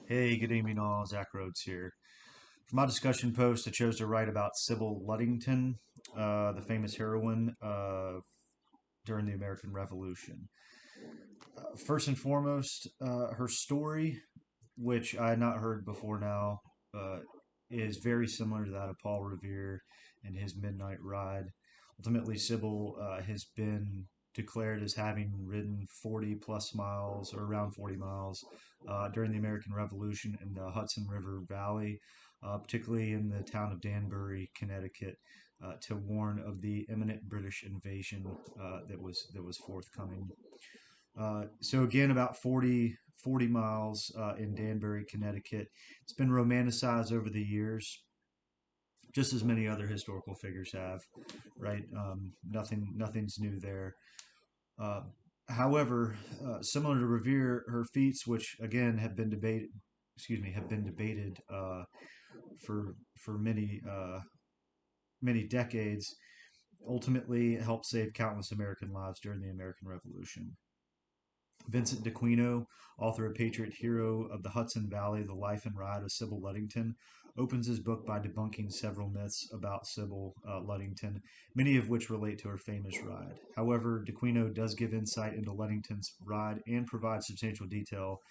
Hey, good evening all. Zach Rhodes here. For my discussion post, I chose to write about Sybil Ludington, the famous heroine during the American Revolution. First and foremost, her story, which I had not heard before now, uh, is very similar to that of Paul Revere and his Midnight Ride. Ultimately, Sybil has been declared as having ridden 40 plus miles or around 40 miles during the American Revolution in the Hudson River Valley, particularly in the town of Danbury, Connecticut, to warn of the imminent British invasion that was forthcoming. So again, about 40 miles in Danbury, Connecticut. It's been romanticized over the years, just as many other historical figures have, right? Nothing's new there. Uh, However, similar to Revere, her feats, which again have been debated for many decades, ultimately helped save countless American lives during the American Revolution. Vincent d'Aquino, author of Patriot Hero of the Hudson Valley, The Life and Ride of Sybil Ludington, opens his book by debunking several myths about Sybil Ludington, many of which relate to her famous ride. However, d'Aquino does give insight into Ludington's ride and provides substantial detail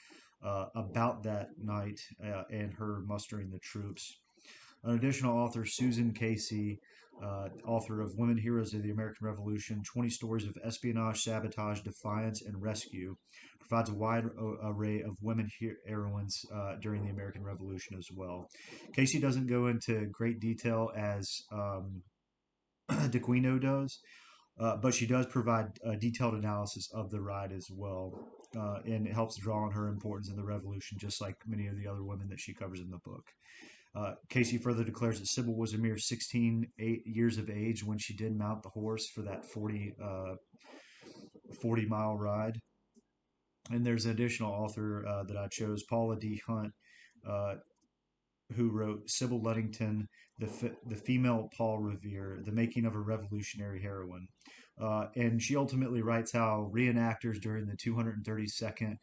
about that night and her mustering the troops. An additional author, Susan Casey, author of Women Heroes of the American Revolution, 20 Stories of Espionage, Sabotage, Defiance, and Rescue, provides a wide array of women heroines during the American Revolution as well. Casey doesn't go into great detail as d'Aquino does, but she does provide a detailed analysis of the ride as well. And it helps draw on her importance in the revolution, just like many of the other women that she covers in the book. Casey further declares that Sybil was a mere 16 years of age when she did mount the horse for that 40-mile ride. And there's an additional author that I chose, Paula D. Hunt, uh, who wrote Sybil Ludington, the female Paul Revere, the making of a revolutionary heroine. And she ultimately writes how reenactors during the 232nd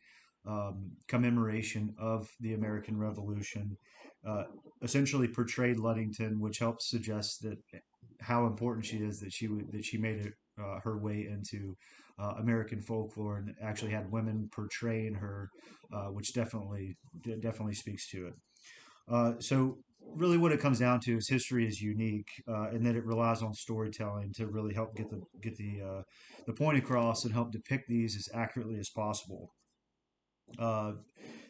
commemoration of the American Revolution uh, essentially portrayed Ludington, which helps suggest that how important she is that she made it her way into American folklore and actually had women portraying her, which definitely speaks to it. So really what it comes down to is history is unique and that it relies on storytelling to really help the point across and help depict these as accurately as possible. Uh,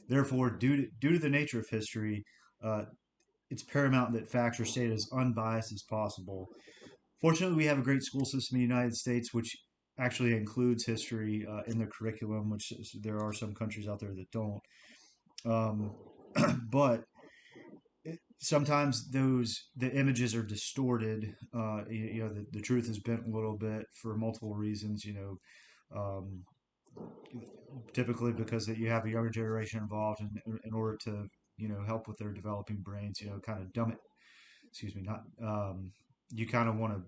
Therefore, due to the nature of history, uh, it's paramount that facts are stated as unbiased as possible. Fortunately, we have a great school system in the United States, which actually includes history in their curriculum, which there are some countries out there that don't. Um, but sometimes the images are distorted. The truth is bent a little bit for multiple reasons. Typically because you have a younger generation involved in order to help with their developing brains. Kind of dumb it. Excuse me. Not You kind of want to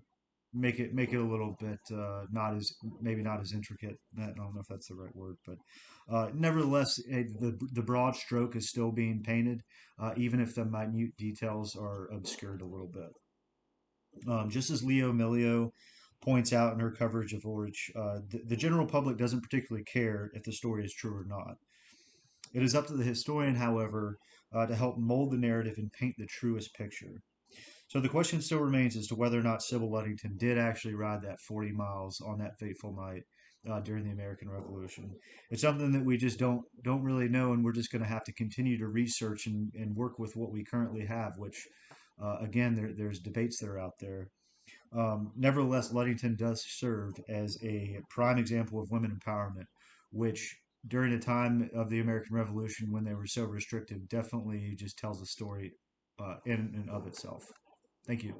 make it a little bit not as maybe not as intricate. I don't know if that's the right word, but nevertheless, the broad stroke is still being painted, even if the minute details are obscured a little bit. Just as Leo Milio points out in her coverage of Orge, the general public doesn't particularly care if the story is true or not. It is up to the historian, however, to help mold the narrative and paint the truest picture. So the question still remains as to whether or not Sybil Ludington did actually ride that 40 miles on that fateful night during the American Revolution. It's something that we just don't really know, and we're just going to have to continue to research and work with what we currently have. Which, again, there's debates that are out there. Nevertheless, Ludington does serve as a prime example of women empowerment, which during the time of the American Revolution, when they were so restrictive, definitely just tells a story in and of itself. Thank you.